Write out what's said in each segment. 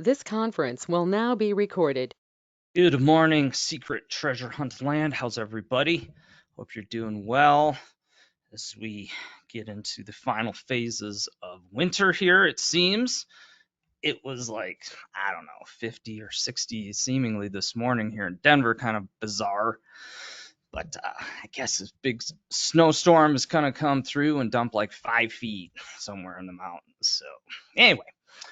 This conference will now be recorded. Good morning, Secret Treasure Hunt Land. How's everybody? Hope you're doing well as we get into the final phases of winter here, it seems. It was like, I don't know, 50 or 60 seemingly this morning here in Denver, kind of bizarre. But I guess this big snowstorm is going to come through and dump like 5 feet somewhere in the mountains. So, anyway,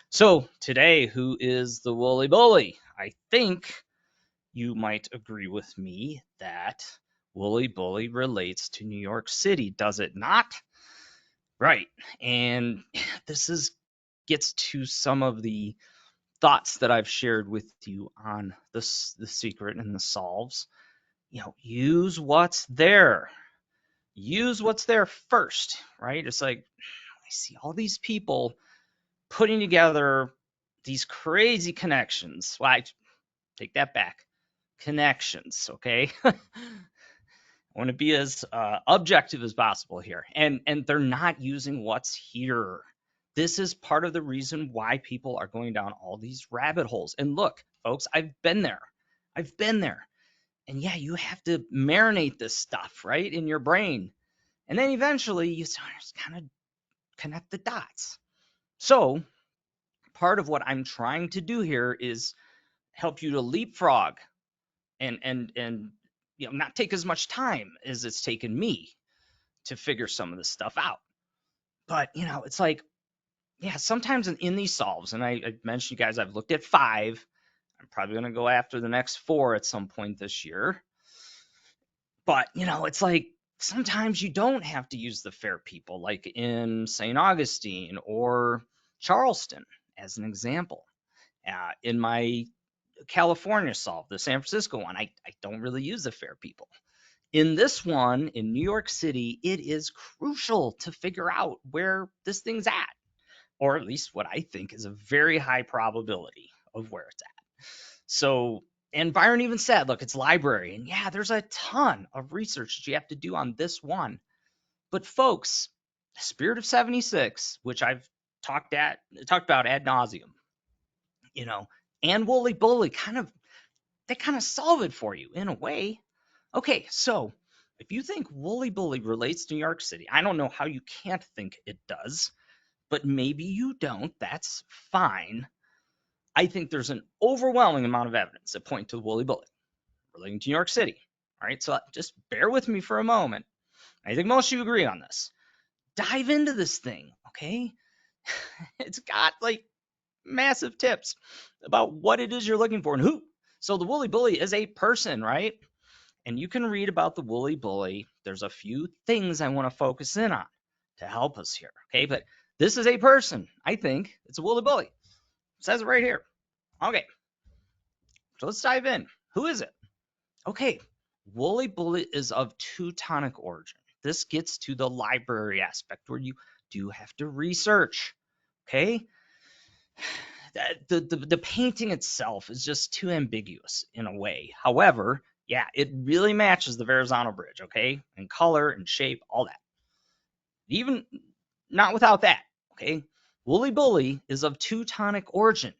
so today, who is the Woolly Bully? I think you might agree with me that Woolly Bully relates to New York City, does it not? Right. And this is gets to some of the thoughts that I've shared with you on the secret and the solves. Use what's there. Use what's there first, right? It's like I see all these people putting together these crazy connections. Well, I take that back. Connections, okay? I want to be as objective as possible here, and they're not using what's here. This is part of the reason why people are going down all these rabbit holes. And look, folks, I've been there. And yeah, you have to marinate this stuff right in your brain, and then eventually you just kind of connect the dots. So part of what I'm trying to do here is help you to leapfrog and not take as much time as it's taken me to figure some of this stuff out. But it's like, yeah, sometimes in these solves, and I mentioned you guys, I've looked at 5. I'm probably going to go after the next 4 at some point this year. But it's like sometimes you don't have to use the fair people, like in St. Augustine or Charleston, as an example. In my California solve, the San Francisco one, I don't really use the fair people. In this one, in New York City, it is crucial to figure out where this thing's at, or at least what I think is a very high probability of where it's at. So, and Byron even said, look, it's library. And yeah, there's a ton of research that you have to do on this one. But folks, Spirit of 76, which I've talked about ad nauseum, and Woolly Bully they kind of solve it for you in a way. Okay, so if you think Woolly Bully relates to New York City, I don't know how you can't think it does, but maybe you don't. That's fine. I think there's an overwhelming amount of evidence that point to Woolly Bully relating to New York City. All right, so just bear with me for a moment. I think most of you agree on this. Dive into this thing, okay? It's got like massive tips about what it is you're looking for and who. So the Woolly Bully is a person, right? And you can read about the Woolly Bully. There's a few things I want to focus in on to help us here, okay? But this is a person, I think. It's a Woolly Bully. It says it right here. Okay, so let's dive in. Who is it? Okay, Woolly Bully is of Teutonic origin. This gets to the library aspect where you do have to research, okay? The painting itself is just too ambiguous in a way. However, yeah, it really matches the Verrazano Bridge, okay? In color and shape, all that. Even not without that, okay? Woolly Bully is of Teutonic origin.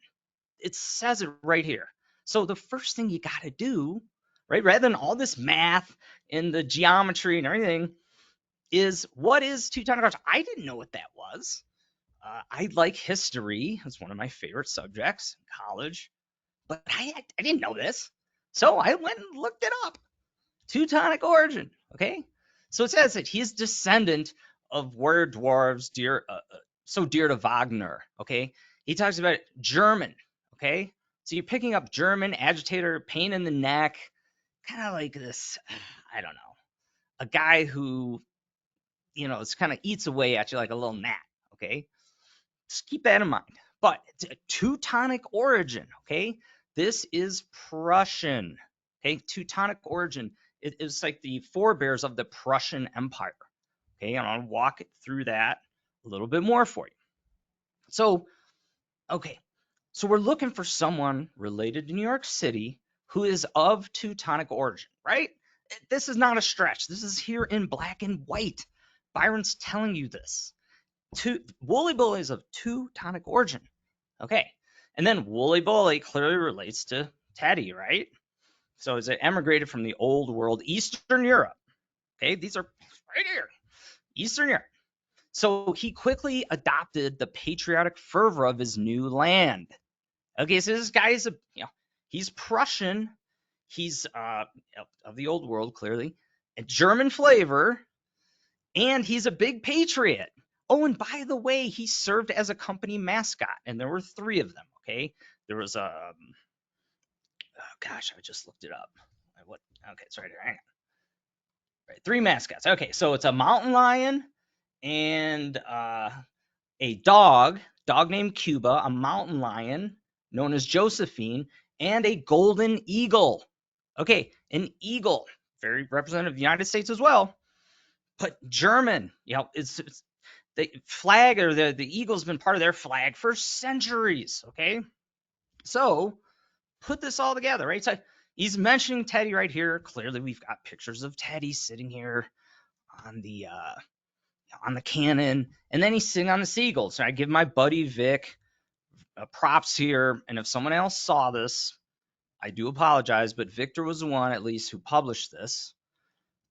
It says it right here. So the first thing you got to do, right, rather than all this math and the geometry and everything, is what is Teutonic origin? I didn't know what that was. I like history. It's one of my favorite subjects in college, but I didn't know this. So I went and looked it up. Teutonic origin, okay? So it says that he's descendant of were dwarves so dear to Wagner, okay? He talks about German, okay? So you're picking up German, agitator, pain in the neck, kind of like this, I don't know, a guy who, it's kind of eats away at you like a little gnat, okay? Just keep that in mind. But Teutonic origin, okay? This is Prussian, okay? Teutonic origin. It is like the forebears of the Prussian Empire, okay? And I'll walk through that a little bit more for you. So, okay. So we're looking for someone related to New York City who is of Teutonic origin, right? This is not a stretch. This is here in black and white. Byron's telling you this. Woolly Bully is of Teutonic origin. Okay. And then Wooly Bully clearly relates to Teddy, right? So as it emigrated from the old world, Eastern Europe. Okay, these are right here, Eastern Europe. So he quickly adopted the patriotic fervor of his new land. Okay, so this guy is he's Prussian, he's of the old world clearly, a German flavor, and he's a big patriot. Oh, and by the way, he served as a company mascot, and there were 3 of them. Okay, there was oh gosh, I just looked it up. What? Okay, it's right here. Hang on. Right, 3 mascots. Okay, so it's a mountain lion and a dog named Cuba, a mountain lion known as Josephine, and a golden eagle. Okay, an eagle, very representative of the United States as well, but German. It's the flag, or the eagle's been part of their flag for centuries. Okay, so put this all together, right? So he's mentioning Teddy right here. Clearly, we've got pictures of Teddy sitting here on the cannon, and then he's sitting on the seagull. So I give my buddy Vic props here, and if someone else saw this, I do apologize, but Victor was the one, at least, who published this.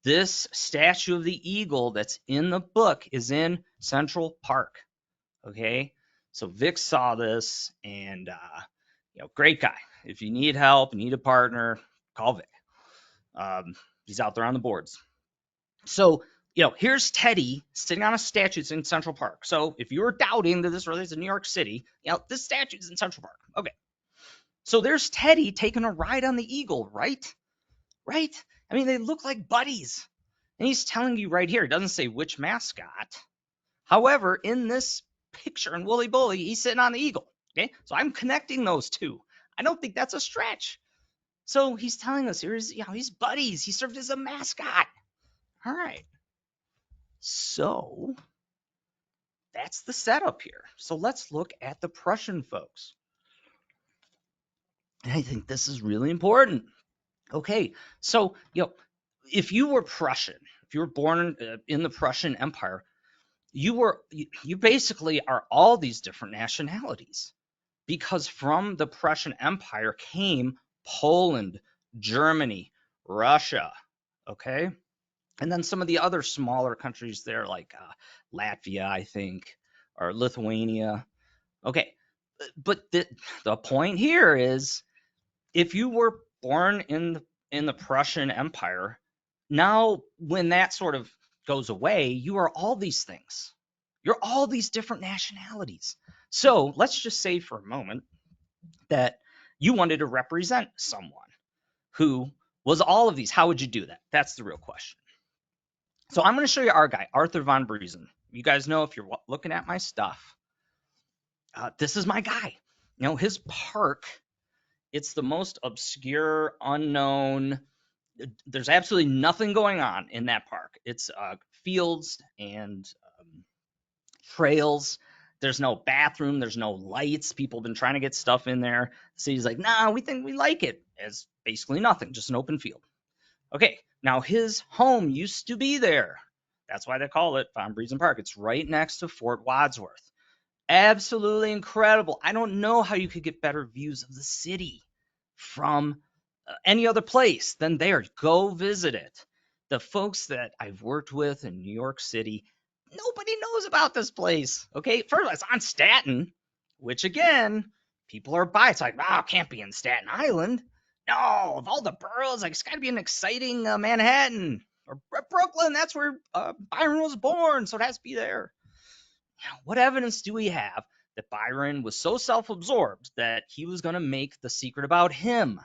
This statue of the eagle that's in the book is in Central Park. Okay, so Vic saw this, and great guy. If you need help, need a partner, call Vic. He's out there on the boards. So here's Teddy sitting on a statue in Central Park. So if you were doubting that this relates to New York City, this statue's in Central Park. Okay. So there's Teddy taking a ride on the eagle, right? Right? I mean, they look like buddies. And he's telling you right here, it doesn't say which mascot. However, in this picture in Wooly Bully, he's sitting on the eagle. Okay? So I'm connecting those 2. I don't think that's a stretch. So he's telling us here, he's buddies. He served as a mascot. All right. So that's the setup here. So let's look at the Prussian folks. And I think this is really important. Okay, so if you were Prussian, if you were born in the Prussian Empire, you basically are all these different nationalities, because from the Prussian Empire came Poland, Germany, Russia, okay? And then some of the other smaller countries there, like Latvia, I think, or Lithuania. Okay, but the point here is, if you were born in the Prussian Empire, now when that sort of goes away, you are all these things. You're all these different nationalities. So let's just say for a moment that you wanted to represent someone who was all of these. How would you do that? That's the real question. So I'm going to show you our guy, Arthur von Briesen. You guys know, if you're looking at my stuff, this is my guy. His park, it's the most obscure, unknown. There's absolutely nothing going on in that park. It's fields and trails. There's no bathroom. There's no lights. People have been trying to get stuff in there. The city's like, nah, we think we like it. As basically nothing, just an open field. Okay, now his home used to be there. That's why they call it Von Briesen Park. It's right next to Fort Wadsworth. Absolutely incredible. I don't know how you could get better views of the city from any other place than there. Go visit it. The folks that I've worked with in New York City, nobody knows about this place. Okay, first of all, it's on Staten, which again, people are by. It's like, it can't be in Staten Island. No, of all the boroughs, it's got to be an exciting Manhattan or Brooklyn. That's where Byron was born, so it has to be there. What evidence do we have that Byron was so self-absorbed that he was going to make The Secret about him?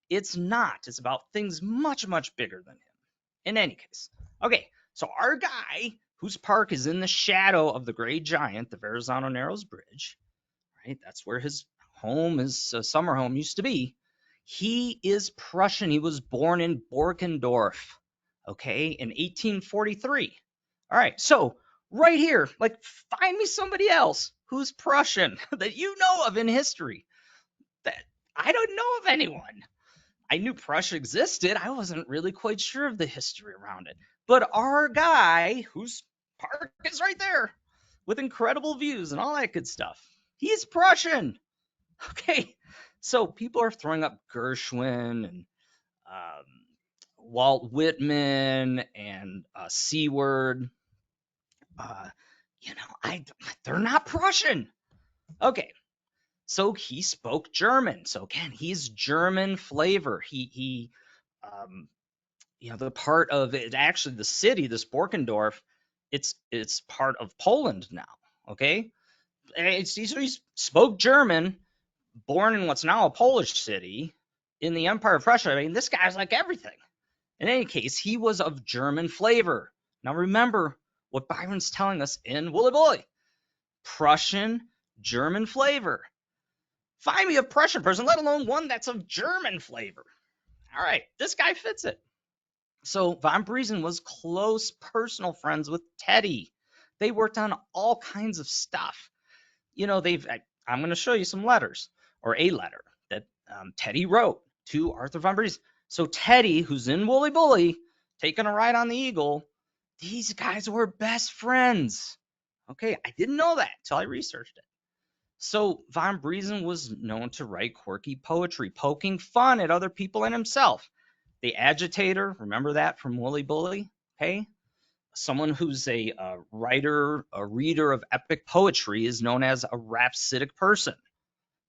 It's not. It's about things much, much bigger than him. In any case. Okay, so our guy, whose park is in the shadow of the Great Giant, the Verrazano Narrows Bridge, right? That's where his home, his summer home used to be. He is Prussian. He was born in Borkendorf, okay, in 1843. All right, so right here, find me somebody else who's Prussian that you know of in history. That I don't know of anyone. I knew Prussia existed. I wasn't really quite sure of the history around it. But our guy, whose park is right there, with incredible views and all that good stuff, he's Prussian. Okay, so people are throwing up Gershwin and um, Walt Whitman and Seward. Uh, they're not Prussian. Okay, so he spoke German. So again, he's German flavor. Um, the part of it, actually, the city, this Borkendorf, it's part of Poland now. Okay, he spoke German, born in what's now a Polish city in the Empire of Prussia. I mean, this guy's like everything. In any case, he was of German flavor. Now remember what Byron's telling us in Wooly Bully. Prussian, German flavor. Find me a Prussian person, let alone one that's of German flavor. All right, this guy fits it. So von Briesen was close personal friends with Teddy. They worked on all kinds of stuff. I'm going to show you some letters, or a letter that Teddy wrote to Arthur von Briesen. So Teddy, who's in Wooly Bully, taking a ride on the Eagle, these guys were best friends. Okay, I didn't know that until I researched it. So von Briesen was known to write quirky poetry, poking fun at other people and himself. The agitator, remember that from Wooly Bully? Okay, someone who's a writer, a reader of epic poetry is known as a rhapsodic person.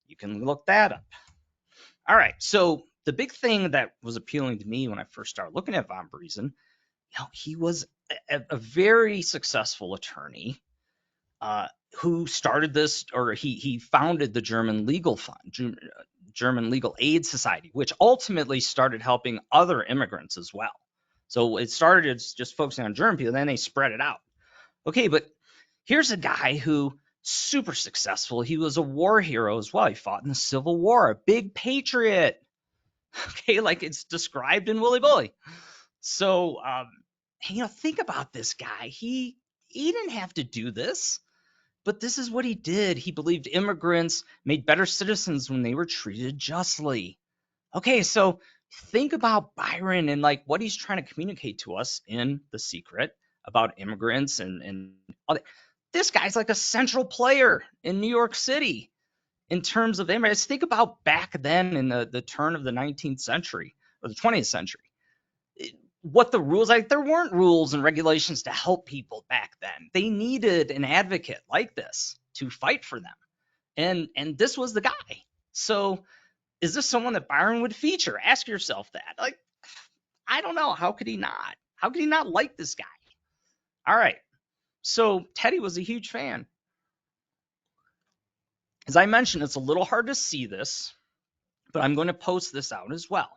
You can look that up. All right, so the big thing that was appealing to me when I first started looking at von Briesen, he was a very successful attorney who started this, or he founded the German Legal Fund, German Legal Aid Society, which ultimately started helping other immigrants as well. So it started as just focusing on German people, then they spread it out. Okay, but here's a guy who super successful. He was a war hero as well. He fought in the Civil War, a big patriot. Okay, like it's described in Wooly Bully. So, think about this guy. He didn't have to do this, but this is what he did. He believed immigrants made better citizens when they were treated justly. Okay, so think about Byron and like what he's trying to communicate to us in The Secret about immigrants and all that. This guy's like a central player in New York City in terms of immigrants. Think about back then in the turn of the 19th century or the 20th century. What the rules, like there weren't rules and regulations to help people back then. They needed an advocate like this to fight for them. And this was the guy. So is this someone that Byron would feature? Ask yourself that. Like, I don't know. How could he not? How could he not like this guy? All right. So Teddy was a huge fan. As I mentioned, it's a little hard to see this, but I'm going to post this out as well.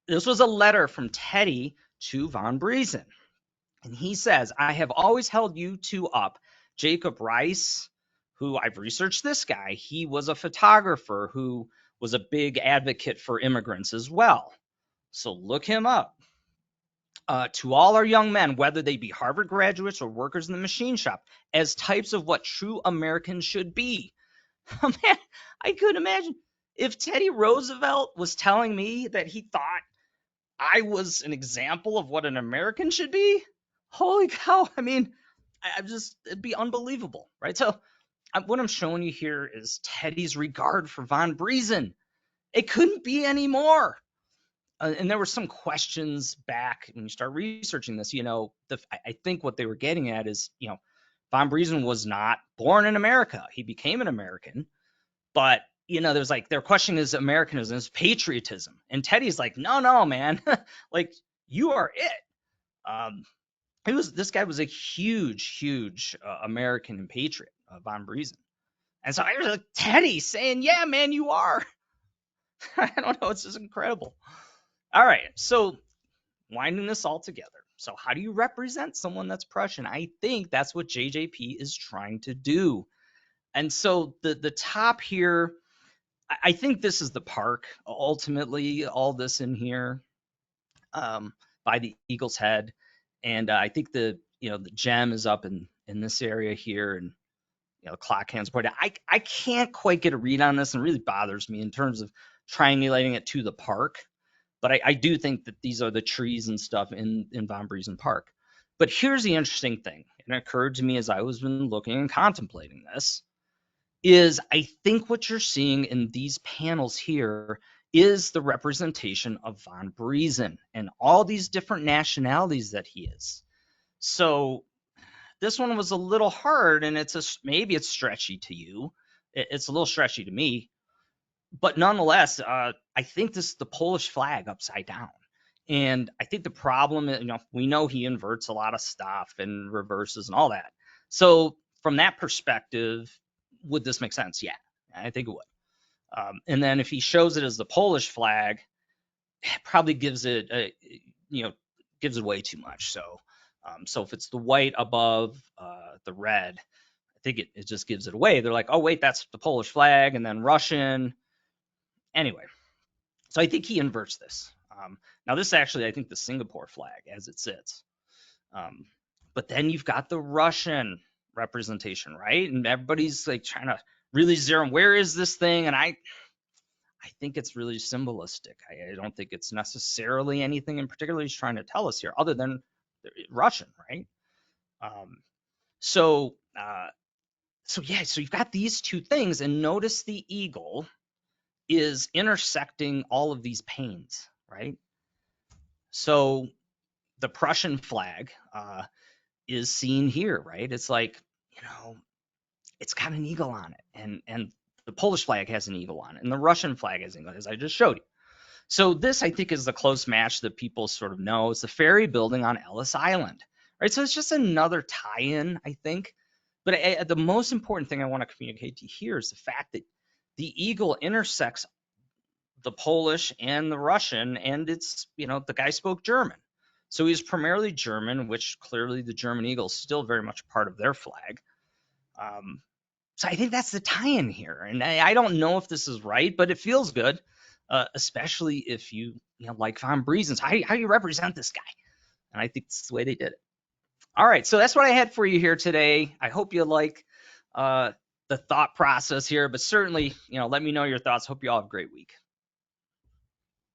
This was a letter from Teddy to von Briesen. And he says, I have always held you two up. Jacob Riis, who I've researched this guy, he was a photographer who was a big advocate for immigrants as well. So look him up. To all our young men, whether they be Harvard graduates or workers in the machine shop, as types of what true Americans should be. Oh, man, I could imagine if Teddy Roosevelt was telling me that he thought I was an example of what an American should be. Holy cow. I mean, it'd be unbelievable, right? So what I'm showing you here is Teddy's regard for von Briesen. It couldn't be any more. And there were some questions back when you start researching this. I think what they were getting at is, von Briesen was not born in America. He became an American, but there's like they're questioning his Americanism, his patriotism, and Teddy's like, no, man, like you are it. This guy was a huge American and patriot, von Briesen, and so I was like Teddy saying, yeah, man, you are. I don't know, it's just incredible. All right, so winding this all together. So how do you represent someone that's Prussian? I think that's what JJP is trying to do. And so the top here, I think this is the park, ultimately, all this in here by the Eagle's Head. And I think the gem is up in this area here, and the clock hands pointed. I can't quite get a read on this, and it really bothers me in terms of triangulating it to the park. But I do think that these are the trees and stuff in Von Briesen Park. But here's the interesting thing. It occurred to me as I was been looking and contemplating this. is I think what you're seeing in these panels here is the representation of von Briesen and all these different nationalities that he is. So this one was a little hard, and maybe it's stretchy to you. It's a little stretchy to me, but nonetheless, I think this is the Polish flag upside down. And I think the problem, we know he inverts a lot of stuff and reverses and all that. So from that perspective, would this make sense? Yeah, I think it would. And then if he shows it as the Polish flag, it probably gives it away too much. So if it's the white above the red, I think it just gives it away. They're like, oh wait, that's the Polish flag, and then Russian. Anyway, so I think he inverts this. Now this is actually, I think, the Singapore flag as it sits. But then you've got the Russian representation, right? And everybody's like trying to really zero in, where is this thing? And I think it's really symbolistic. I don't think it's necessarily anything in particular he's trying to tell us here, other than Russian, right? So you've got these two things, and notice the eagle is intersecting all of these panes, right? So the Prussian flag is seen here, right? It's like, it's got an eagle on it, and the Polish flag has an eagle on it, and the Russian flag has an eagle, as I just showed you. So this, I think, is the close match that people sort of know. It's the ferry building on Ellis Island, right? So it's just another tie-in, I think. But the most important thing I want to communicate to you here is the fact that the eagle intersects the Polish and the Russian, and it's, the guy spoke German. So he's primarily German, which clearly the German eagle is still very much part of their flag. So I think that's the tie-in here. And I don't know if this is right, but it feels good, especially if you like von Briesen's. How do you represent this guy? And I think it's the way they did it. All right, so that's what I had for you here today. I hope you like the thought process here, but certainly, let me know your thoughts. Hope you all have a great week.